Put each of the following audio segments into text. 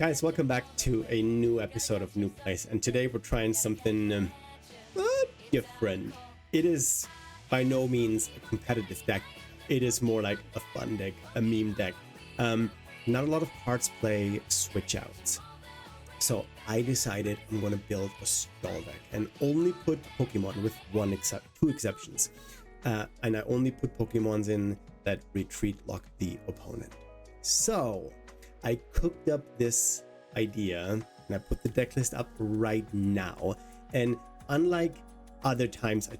Guys, welcome back to a new episode of New Place, and today we're trying something different. It is by no means a competitive deck. It is more like a fun deck, a meme deck. Not a lot of cards play switch outs. So I decided I'm going to build a stall deck and only put Pokemon with two exceptions. And I only put Pokemons in that retreat lock the opponent. So I cooked up this idea and I put the deck list up right now. And unlike other times, I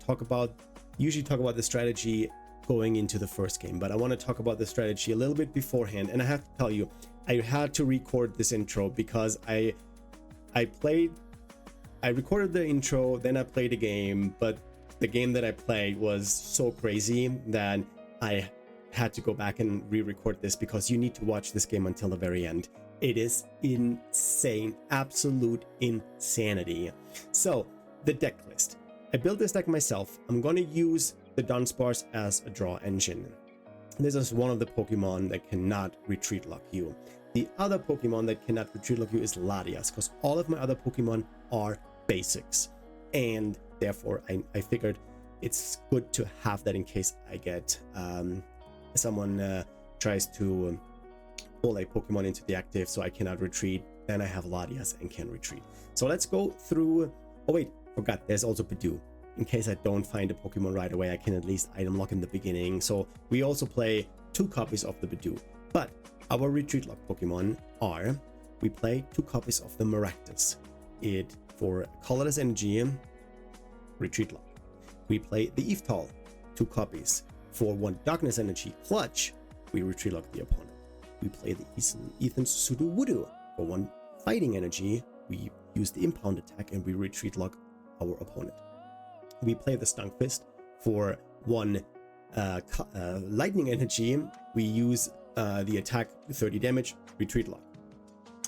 usually talk about the strategy going into the first game, but I want to talk about the strategy a little bit beforehand. And I have to tell you, I had to record this intro because I recorded the intro, then I played a game, but the game that I played was so crazy that I had to go back and re-record this because you need to watch this game until the very end. It is insane, absolute insanity. So the deck list. I built this deck myself. I'm going to use the Dunsparce as a draw engine. This is one of the Pokemon that cannot retreat lock you. The other Pokemon that cannot retreat lock you is Latias, because all of my other Pokemon are basics. And therefore, I figured it's good to have that in case I get someone tries to pull a Pokemon into the active so I cannot retreat. Then I have Latias and can retreat. So let's go through. Oh wait, forgot, there's also Bidoof. In case I don't find a Pokemon right away, I can at least item lock in the beginning. So we also play 2 copies of the Bidoof. But our retreat lock Pokemon are, we play 2 copies of the Maractus. It for colorless energy, retreat lock. We play the Yveltal, 2 copies. For 1 darkness energy clutch, we retreat lock the opponent. We play the Ethan's Sudowoodo. For 1 fighting energy, we use the impound attack and we retreat lock our opponent. We play the Stunfisk. For 1 lightning energy, we use the attack 30 damage, retreat lock.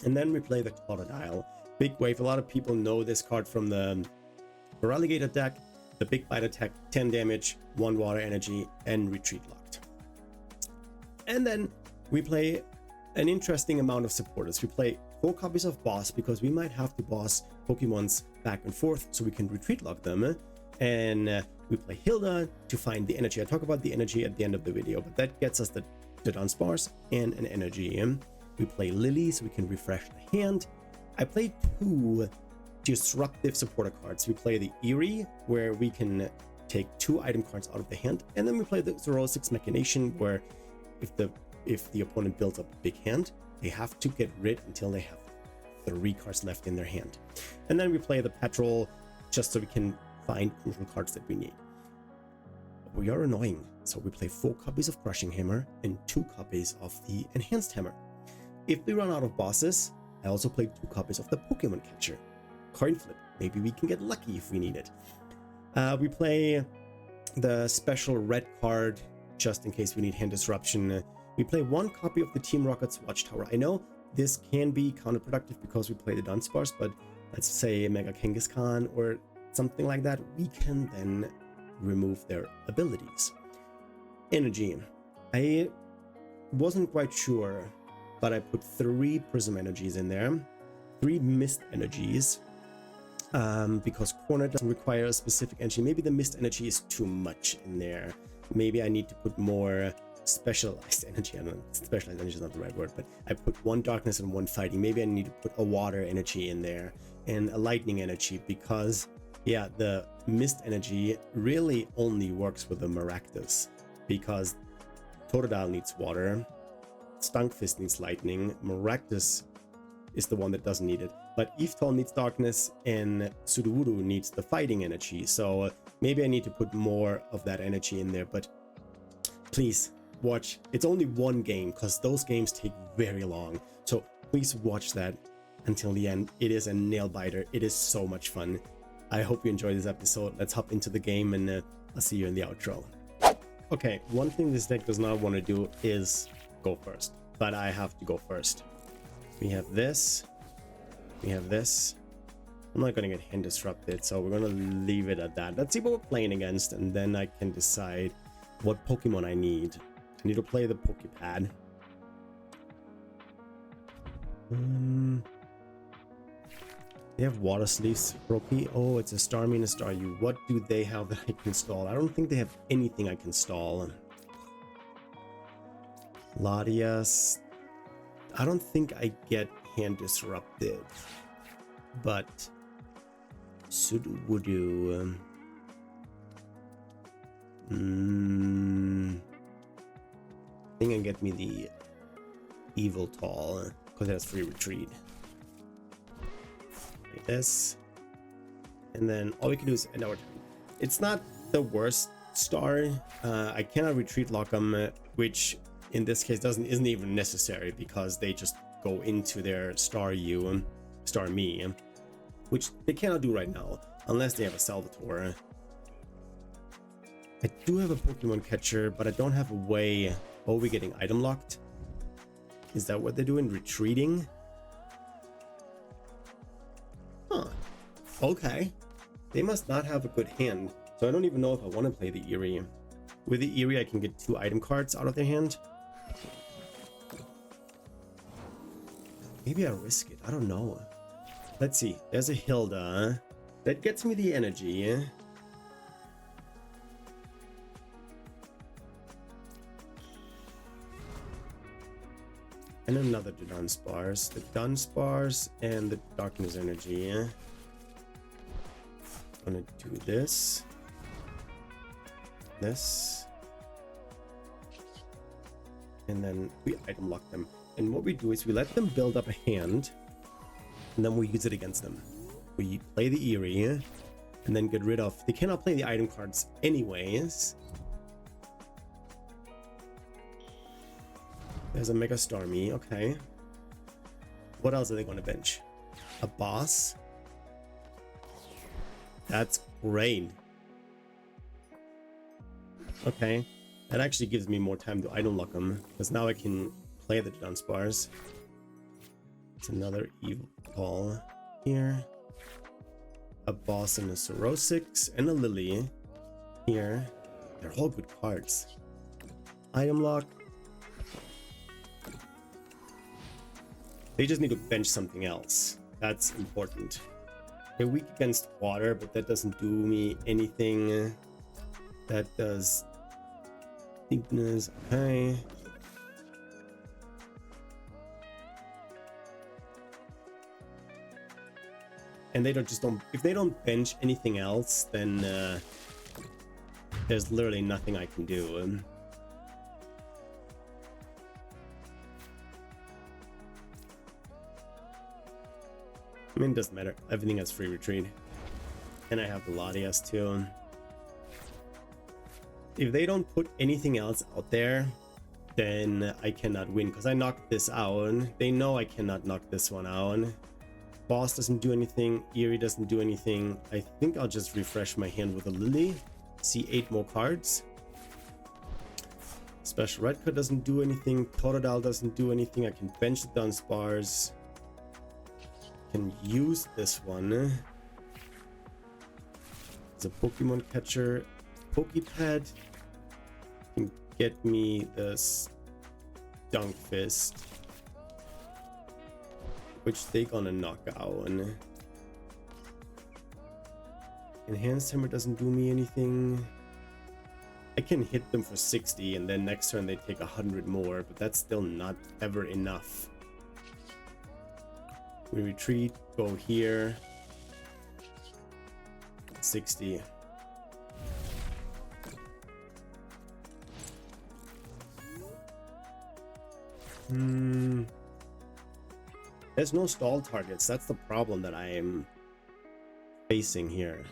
And then we play the Totodile. Big wave. A lot of people know this card from the Alligator deck. The big bite attack, 10 damage, 1 water energy, and retreat locked. And then we play an interesting amount of supporters. We play 4 copies of boss because we might have to boss Pokemons back and forth so we can retreat lock them. And we play Hilda to find the energy. I talk about the energy at the end of the video, but that gets us the Dunsparce and an energy. We play Lily so we can refresh the hand. I play 2 disruptive supporter cards. We play the Eerie, where we can take 2 item cards out of the hand, and then we play the 06 Machination, where if the opponent builds up a big hand, they have to get rid until they have 3 cards left in their hand. And then we play the Petrol just so we can find crucial cards that we need. We are annoying, so we play 4 copies of Crushing Hammer and 2 copies of the Enhanced Hammer. If we run out of bosses, I also play 2 copies of the Pokemon Catcher. Coin flip, maybe we can get lucky if we need it. We play the special red card just in case we need hand disruption. We play 1 copy of the Team Rocket's Watchtower. I know this can be counterproductive because we play the Dunsparce, but let's say Mega Kangaskhan or something like that, we can then remove their abilities. Energy. I wasn't quite sure, but I put 3 Prism energies in there, 3 Mist energies. Because Corner doesn't require a specific energy. Maybe the Mist energy is too much in there. Maybe I need to put more specialized energy. I don't know, specialized energy is not the right word, but I put 1 darkness and 1 fighting. Maybe I need to put a water energy in there and a lightning energy because, yeah, the Mist energy really only works with the Maractus because Totodile needs water, Stunfisk needs lightning, Maractus is the one that doesn't need it. But Yveltal needs darkness and Sudowoodo needs the fighting energy. So maybe I need to put more of that energy in there. But please watch. It's only 1 game because those games take very long. So please watch that until the end. It is a nail biter. It is so much fun. I hope you enjoyed this episode. Let's hop into the game and I'll see you in the outro. Okay, one thing this deck does not want to do is go first. But I have to go first. We have this. We have this. I'm not going to get hand disrupted, so we're going to leave it at that. Let's see what we're playing against, and then I can decide what Pokemon I need. I need to play the Pokepad. They have water sleeves. Rocky. Oh, it's a Starmie and a Staryu. What do they have that I can stall? I don't think they have anything I can stall. Latias. I don't think I get hand disrupted. But Sudowoodo. I think I get me the Yveltal because it has free retreat. Like this. And then all we can do is end our turn. It's not the worst star. I cannot retreat lock them, which in this case isn't even necessary because they just go into their Staryu, Starmie, which they cannot do right now unless they have a Salvatore. I do have a Pokemon catcher, but I don't have a way. Oh, we're getting item locked. Is that what they're doing? Retreating? Huh. Okay. They must not have a good hand. So I don't even know if I want to play the Eerie. With the Eerie, I can get 2 item cards out of their hand. Maybe I risk it. I don't know. Let's see. There's a Hilda. That gets me the energy. And another Dunsparce. The Dunsparce and the Darkness Energy. I'm gonna do this. This. And then we item lock them. And what we do is we let them build up a hand. And then we use it against them. We play the Eerie. And then get rid of... They cannot play the item cards anyways. There's a Mega Starmie, okay. What else are they going to bench? A boss? That's great. Okay. That actually gives me more time to item lock them. Because now I can play the Dunsparce. It's another Yveltal here. A boss and a Sorosix and a Lily here. They're all good cards. Item lock. They just need to bench something else. That's important. They're weak against water, but that doesn't do me anything. That does thickness. Okay. And they don't if they don't bench anything else, then there's literally nothing I can do. I mean, it doesn't matter. Everything has free retreat. And I have the Latias too. If they don't put anything else out there, then I cannot win because I knocked this out. They know I cannot knock this one out. Boss doesn't do anything. Eerie doesn't do anything. I think I'll just refresh my hand with a Lily. See 8 more cards. Special Red Card doesn't do anything. Totodile doesn't do anything. I can bench the Dunsparce. Can use this one. It's a Pokemon catcher. Pokepad can get me the Stunfisk, which they gonna knock out. Enhanced Hammer doesn't do me anything. I can hit them for 60 and then next turn they take 100 more, but that's still not ever enough. We retreat, go here. 60. There's no stall targets. That's the problem that I am facing here.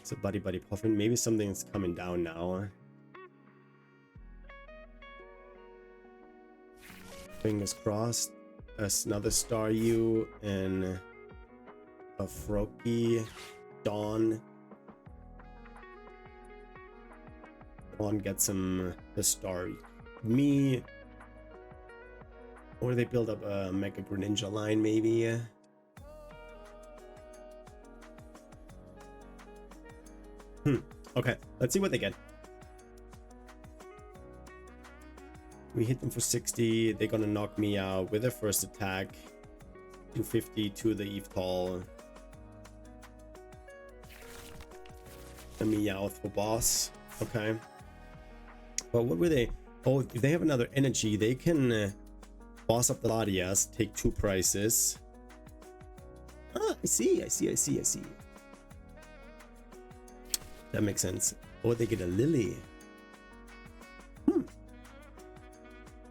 It's a buddy puffin. Maybe something's coming down now. Fingers crossed. There's another Staryu and a Froakie. Dawn. Dawn gets him the star. Me. Or they build up a Mega Greninja line, maybe. Okay, let's see what they get. We hit them for 60. They're gonna knock me out with their first attack. 250 to the Yveltal. The Meowth for boss. Okay. But what were they? Oh, if they have another energy, they can boss up the Latias, take 2 prices. Ah, I see. That makes sense. Or they get a Lily.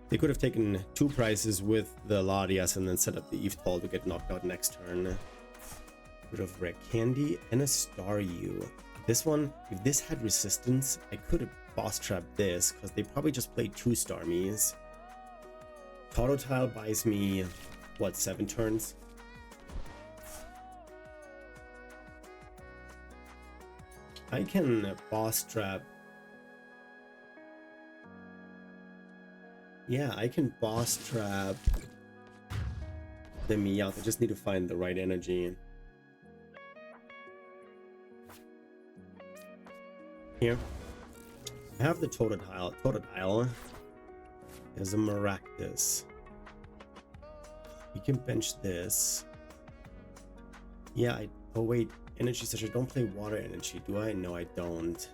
They could have taken 2 prices with the Latias and then set up the Yveltal to get knocked out next turn. Could have rare candy and a Staryu. This one, if this had resistance, I could have boss trapped this because they probably just played 2 Starmies. Tototile buys me, what, 7 turns? I can boss trap. Yeah, I can boss trap the Meowth. I just need to find the right energy. Here. I have the Totodile. There's a Maractus. You can bench this. Yeah, oh wait, energy such. I don't play water energy, do I? No, I don't.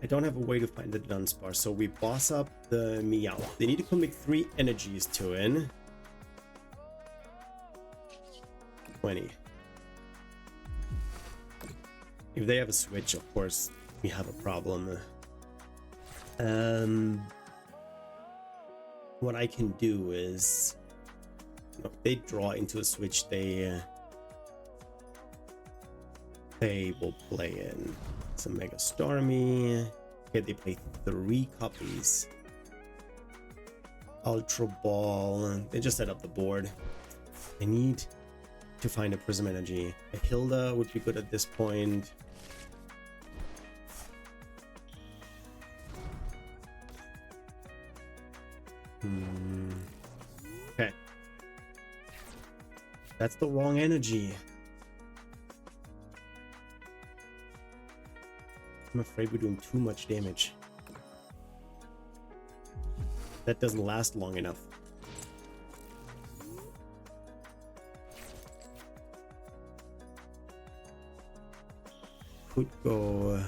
I don't have a way to find the Dunsparce, so we boss up the Meowth. They need to commit 3 energies to it. 20. If they have a switch, of course, we have a problem. What I can do is, if they draw into a switch, they will play in some Mega Starmie. Okay, they play 3 copies. Ultra Ball. They just set up the board. I need to find a Prism Energy. A Hilda would be good at this point. Okay. That's the wrong energy. I'm afraid we're doing too much damage. That doesn't last long enough. Could go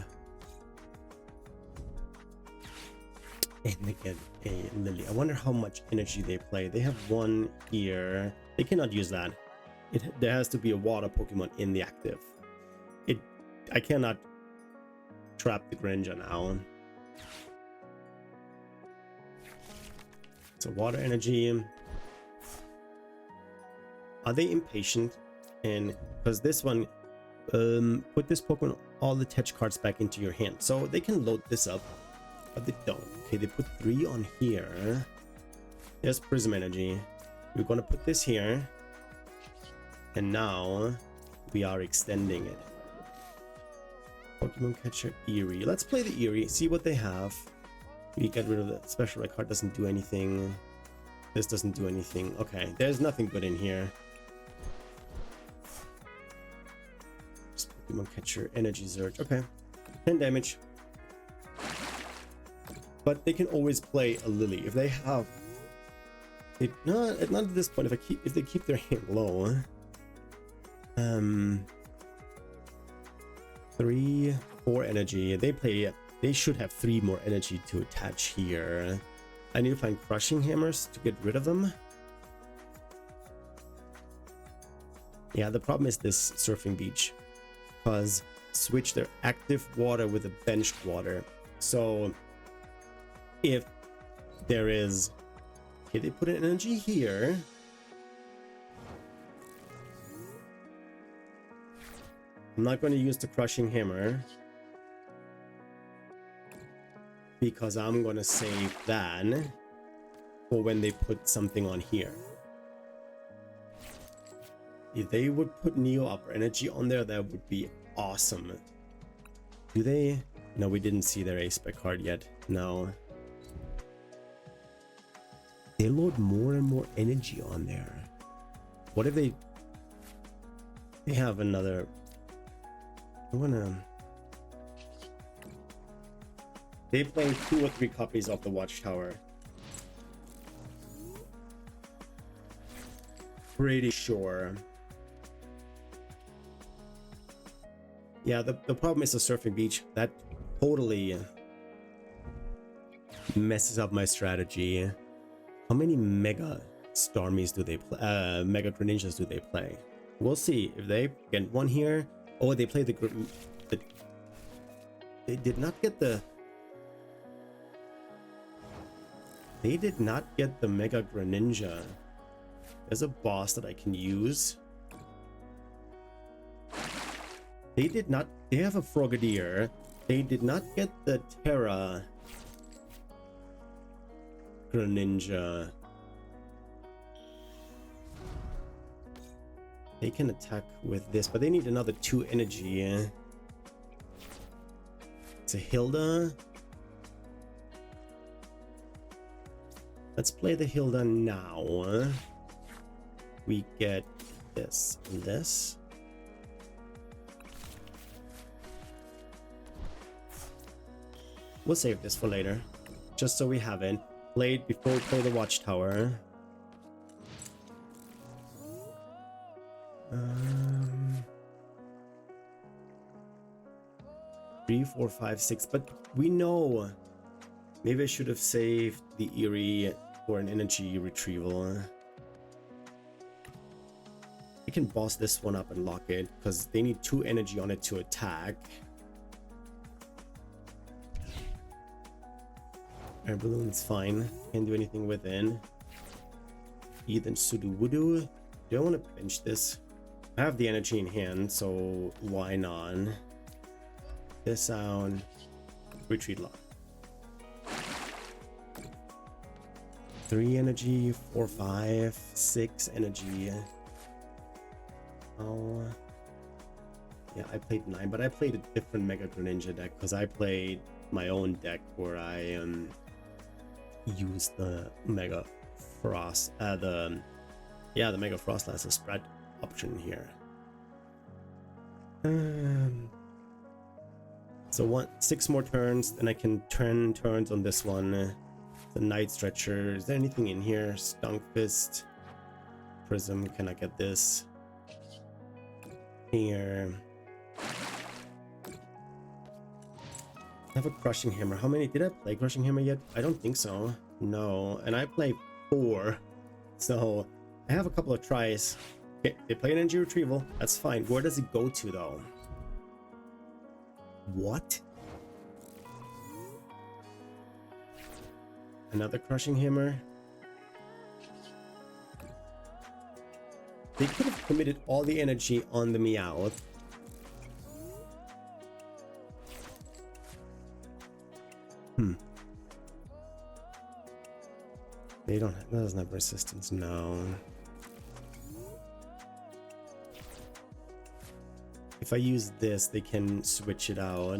and they get a Lily. I wonder how much energy they play. They have 1 here. They cannot use that. There has to be a water Pokemon in the active. I cannot trap the Greninja now. So water energy. Are they impatient? And because this one, put this Pokemon, all the Tech cards back into your hand. So they can load this up, but they don't. Okay, they put 3 on here. There's Prism Energy. We're gonna put this here. And now we are extending it. Pokemon Catcher Eerie. Let's play the Eerie, see what they have. We get rid of the special red card, doesn't do anything. This doesn't do anything. Okay, there's nothing good in here. Just Pokemon Catcher, Energy Surge. Okay, 10 damage. But they can always play a Lily if they have. Not at this point. If they keep their hand low. 3, 4 energy. They should have 3 more energy to attach here. I need to find Crushing Hammers to get rid of them. Yeah, the problem is this Surfing Beach, because switch their active water with a benched water. So if there is, okay, they put an energy here. I'm not going to use the Crushing Hammer because I'm going to save that for when they put something on here. If they would put Neo Upper Energy on there, that would be awesome. Do they? No, we didn't see their ace spec card yet. No. They load more and more energy on there. What if they have another I'm gonna... They play 2 or 3 copies of the Watchtower. Pretty sure. Yeah, the problem is the surfing beach. That totally messes up my strategy. How many Mega Starmies do they play? Mega Greninjas do they play? We'll see if they get one here. Oh, they play the they did not get the... They did not get the Mega Greninja. There's a boss that I can use. They did not... They have a Frogadier. They did not get the Terra Greninja. They can attack with this, but they need another 2 energy. It's a Hilda. Let's play the Hilda now. We get this and this. We'll save this for later, just so we have it played before we play the Watchtower. 3, 4, 5, 6, but we know. Maybe I should have saved the Eerie for an energy retrieval. We can boss this one up and lock it, because they need 2 energy on it to attack. Air balloon's fine. Can't do anything with it. Even Sudowoodo. Do I want to bench this? I have the energy in hand, so why not? This out. Retreat lock. 3 energy, 4, 5, 6 energy. Oh. Yeah, I played 9, but I played a different Mega Greninja deck because I played my own deck where I used the Mega Frost, the Mega Frost as a spread option here. So 6 more turns, then I can turn turns on this one. The Night Stretcher. Is there anything in here? Stunfisk, Prism. Can I get this? Here. I have a Crushing Hammer. How many? Did I play Crushing Hammer yet? I don't think so. No. And I play 4. So I have a couple of tries. Okay, they play an energy retrieval. That's fine. Where does it go to though? What? Another Crushing Hammer. They could have committed all the energy on the Meowth. They don't have, that doesn't have resistance, no. If I use this, they can switch it out.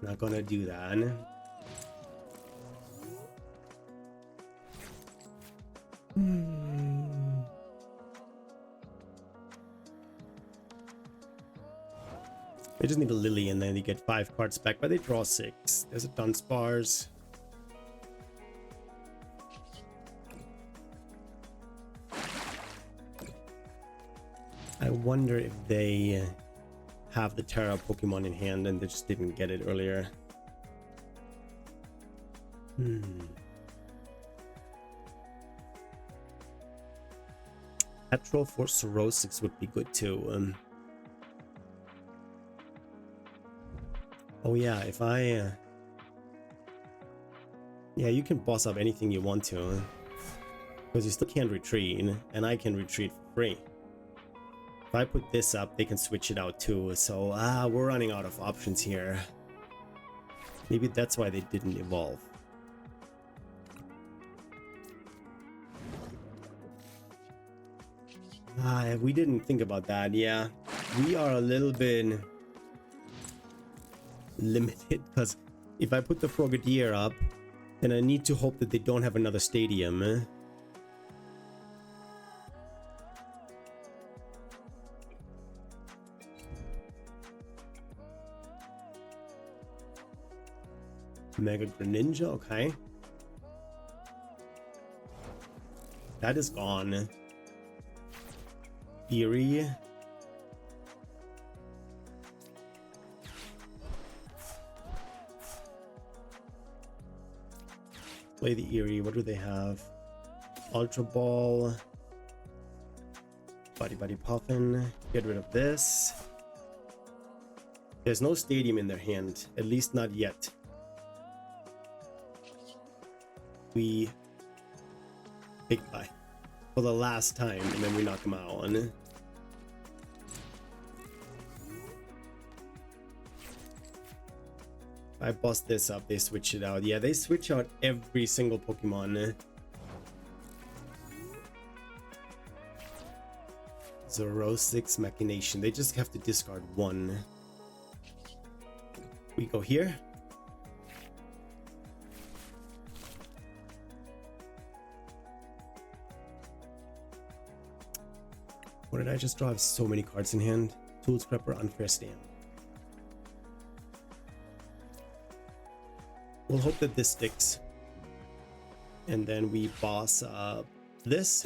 Not gonna do that. They just need a Lily and then they get 5 cards back, but they draw 6. There's a Dunsparce. I wonder if they have the Terra Pokemon in hand and they just didn't get it earlier. Petrol for Sorosix would be good too. Oh yeah, if I... yeah, you can boss up anything you want to. Because you still can't retreat, and I can retreat for free. If I put this up, they can switch it out too, so we're running out of options here. Maybe that's why they didn't evolve. We didn't think about that, yeah. We are a little bit limited, because if I put the Frogadier up, then I need to hope that they don't have another stadium. Mega Greninja, okay. That is gone. Eerie. Play the Eerie. What do they have? Ultra Ball. Buddy Puffin. Get rid of this. There's no stadium in their hand. At least not yet. We big buy for the last time, and then we knock them out on. I bust this up, they switch it out. Yeah, they switch out every single Pokemon. Zero-6 Machination. They just have to discard one. We go here. What did I just draw? I have so many cards in hand. Tool Scrapper, Unfair Stand. We'll hope that this sticks. And then we boss up this.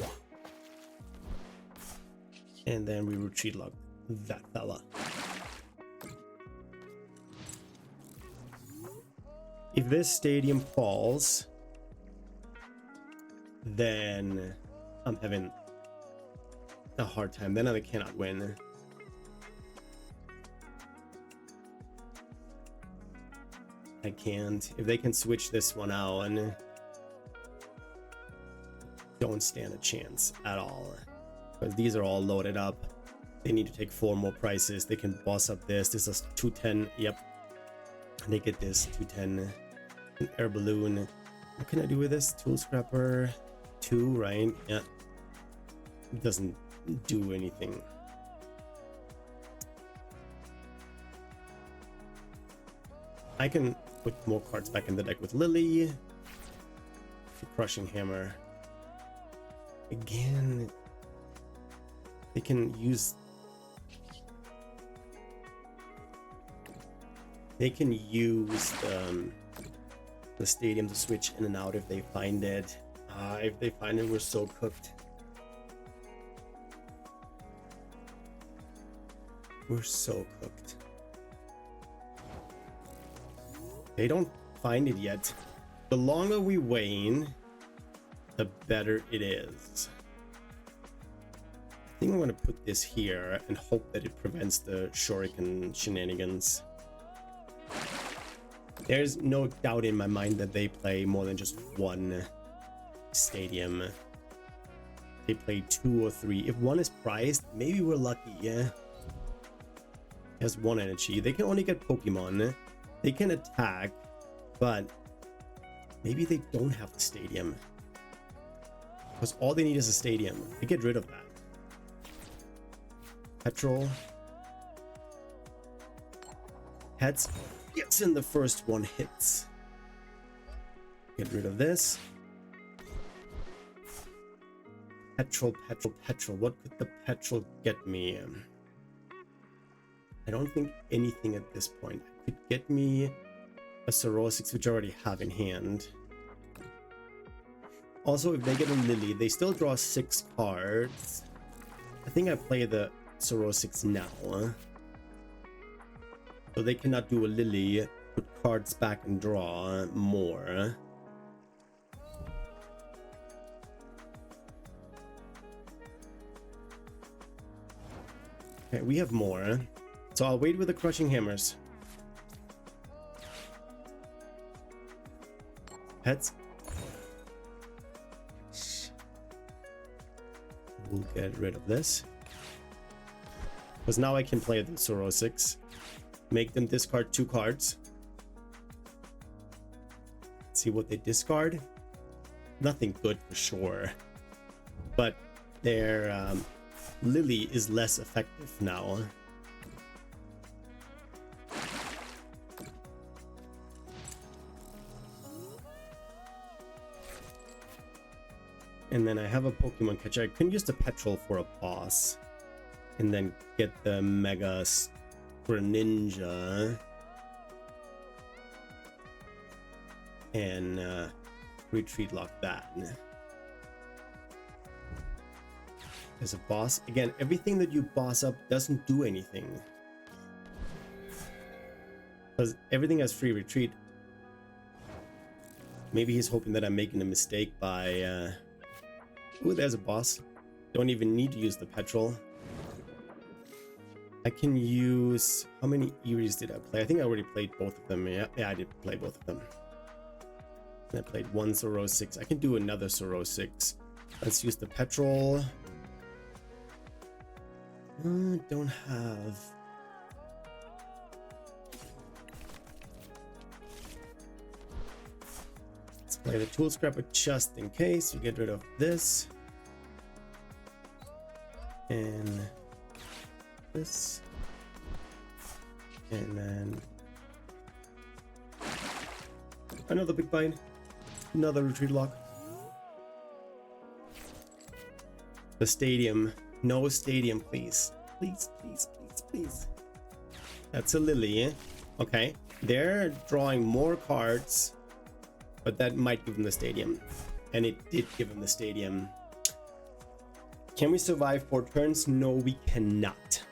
And then we retreat log that fella. If this stadium falls, then I'm having a hard time. Then I cannot win. I can't. If they can switch this one out, and don't stand a chance at all. Because these are all loaded up. They need to take 4 more prices. They can boss up this. This is 210. Yep. They get this 210. An air balloon. What can I do with this? Tool Scrapper 2, right? Yeah. It doesn't do anything. I can put more cards back in the deck with Lily. Crushing Hammer. Again, they can use the stadium to switch in and out if they find it. If they find it, we're so cooked. We're so cooked. They don't find it yet. The longer we wait, the better it is. I think I'm gonna put this here and hope that it prevents the Shuriken shenanigans. There's no doubt in my mind that they play more than just one stadium. They play 2 or 3. If one is prized, maybe we're lucky, yeah. Has 1 energy. They can only get Pokemon. They can attack, but maybe they don't have the stadium. Because all they need is a stadium. They get rid of that. Petrol. Heads. Gets in the first one, hits. Get rid of this. Petrol. What could the petrol get me? I don't think anything at this point. It could get me a Zero-6, which I already have in hand. Also, if they get a Lily, they still draw 6 cards. I think I play the Zero-6 now. So they cannot do a Lily, put cards back and draw more. Okay, we have more. So I'll wait with the Crushing Hammers. Pets. We'll get rid of this. Because now I can play the Zero-6. Make them discard 2 cards. Let's see what they discard. Nothing good for sure. But their Lily is less effective now. And then I have a Pokemon catcher. I can use the Petrol for a boss. And then get the Mega Greninja. and retreat lock that. There's a boss. Again, everything that you boss up doesn't do anything. Because everything has free retreat. Maybe he's hoping that I'm making a mistake by... Ooh, there's a boss. Don't even need to use the petrol. I can use... How many Eries did I play? I think I already played both of them. Yeah, I did play both of them. I played one Soro 6. I can do another Soro 6. Let's use the petrol. Don't have... Let's play the tool scrapper just in case. We get rid of this. And this. And then... Another big bite. Another retreat lock. The stadium. No stadium, please. Please, please, please, please. That's a Lily, eh? Okay. They're drawing more cards, but that might give them the stadium. And it did give them the stadium. Can we survive 4 turns? No, we cannot.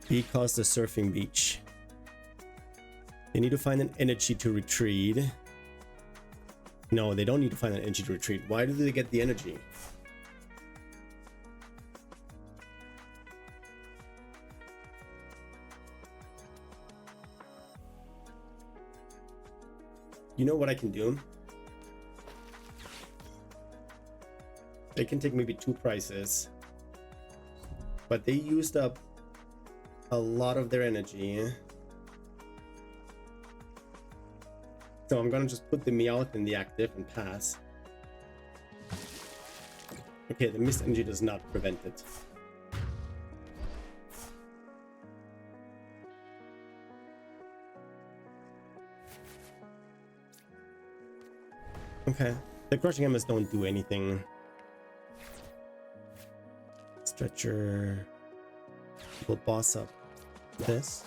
Because the surfing beach. They need to find an energy to retreat. No, they don't need to find an energy to retreat. Why do they get the energy? You know what I can do? They can take maybe 2 prices. But they used up a lot of their energy. So I'm gonna just put the Meowth in the active and pass. Okay, the mist energy does not prevent it. Okay, the crushing hammers don't do anything. Stretcher will boss up this.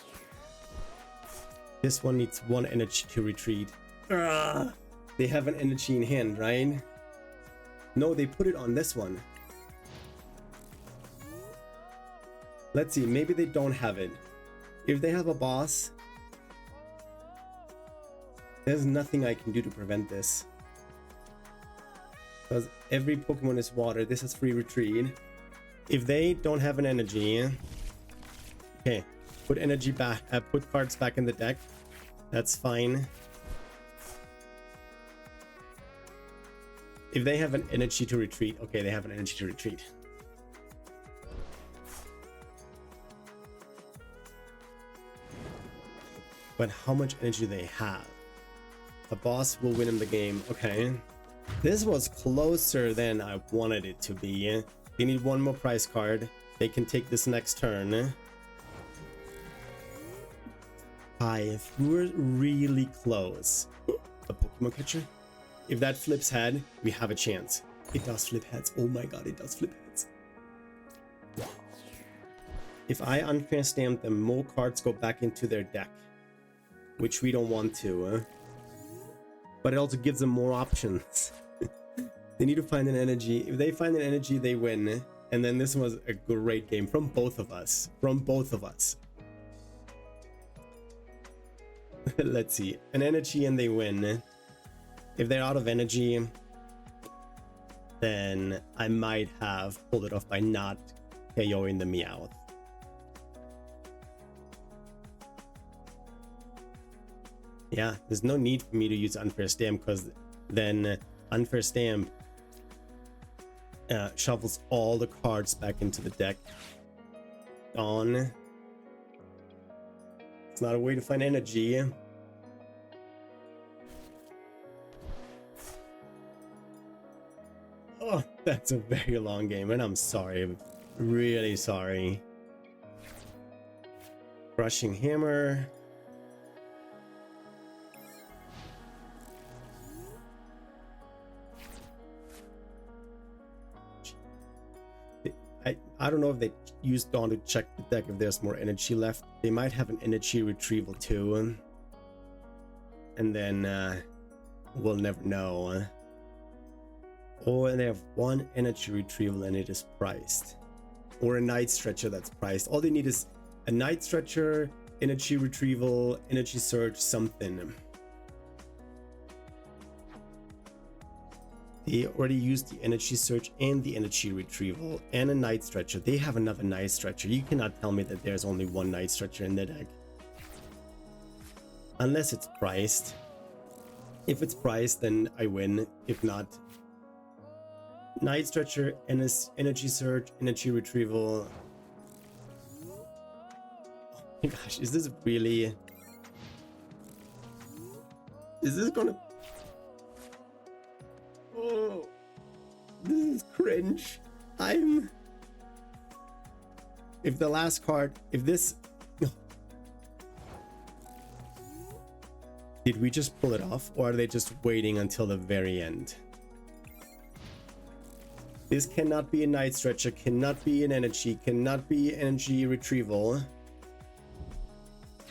This one needs 1 energy to retreat. They have an energy in hand, right? No, they put it on this one. Let's see, maybe they don't have it. If they have a boss, there's nothing I can do to prevent this. Because every Pokemon is water. This has free retreat. If they don't have an energy, okay, put energy back. Put cards back in the deck. That's fine. If they have an energy to retreat, okay, they have an energy to retreat. But how much energy do they have? A boss will win him the game. Okay. This was closer than I wanted it to be. They need 1 more prize card. They can take this next turn. 5. We're really close. A Pokemon catcher? If that flips head, we have a chance. It does flip heads. Oh my god, it does flip heads. If I unfair stamp them, more cards go back into their deck. Which we don't want to. But it also gives them more options. They need to find an energy. If they find an energy, they win. And then this was a great game from both of us. From both of us. Let's see. An energy and they win. If they're out of energy, then I might have pulled it off by not KOing the Meowth. Yeah, there's no need for me to use Unfair Stamp because then Unfair Stamp shuffles all the cards back into the deck. Gone. It's not a way to find energy. Oh, that's a very long game, and I'm sorry. I'm really sorry. Crushing Hammer. I don't know if they used Dawn to check the deck if there's more energy left. They might have an energy retrieval too. And then we'll never know. Or they have one energy retrieval and it is priced. Or a night stretcher that's priced. All they need is a night stretcher, energy retrieval, energy surge, something. They already used the energy surge and the energy retrieval and a night stretcher. They have another night stretcher. You cannot tell me that there's only one night stretcher in the deck. Unless it's priced. If it's priced, then I win. If not, night stretcher, energy surge, energy retrieval. Oh my gosh, is this really... Is this gonna... Oh, this is cringe. If the last card, if this... Did we just pull it off, or are they just waiting until the very end? This cannot be a night stretcher, cannot be an energy, cannot be energy retrieval.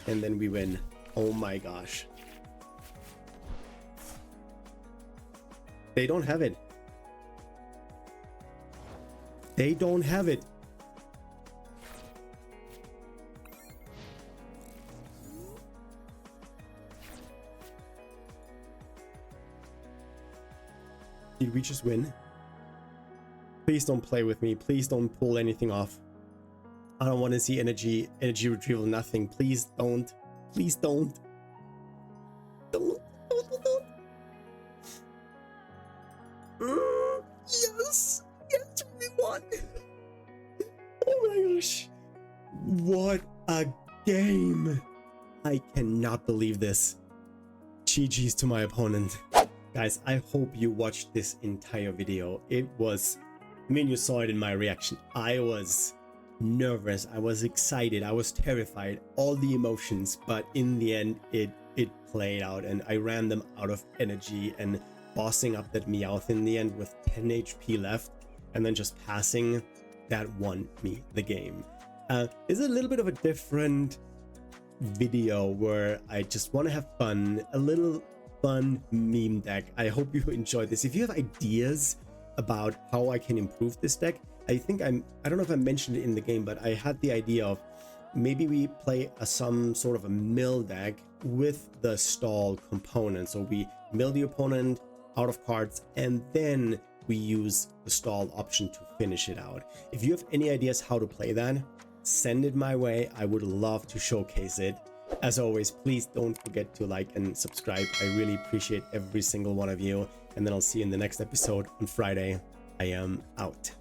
And then we win. Oh my gosh. They don't have it. They don't have it. Did we just win? Please don't play with me. Please don't pull anything off. I don't want to see energy retrieval, nothing. Please don't. Please don't. Don't. Yes! Yes, we won! Oh my gosh. What a game! I cannot believe this. GG's to my opponent. Guys, I hope you watched this entire video. It was... I mean, you saw it in my reaction. I was nervous, I was excited, I was terrified, all the emotions, but in the end, it played out, and I ran them out of energy and bossing up that Meowth in the end with 10 HP left, and then just passing, that won me the game. It's a little bit of a different video where I just want to have fun, a little fun meme deck. I hope you enjoyed this. If you have ideas about how I can improve this deck, I think I don't know if I mentioned it in the game, but I had the idea of maybe we play some sort of a mill deck with the stall component. So we mill the opponent out of cards and then we use the stall option to finish it out. If you have any ideas how to play that, send it my way. I would love to showcase it. As always, please don't forget to like and subscribe. I really appreciate every single one of you. And then I'll see you in the next episode on Friday. I am out.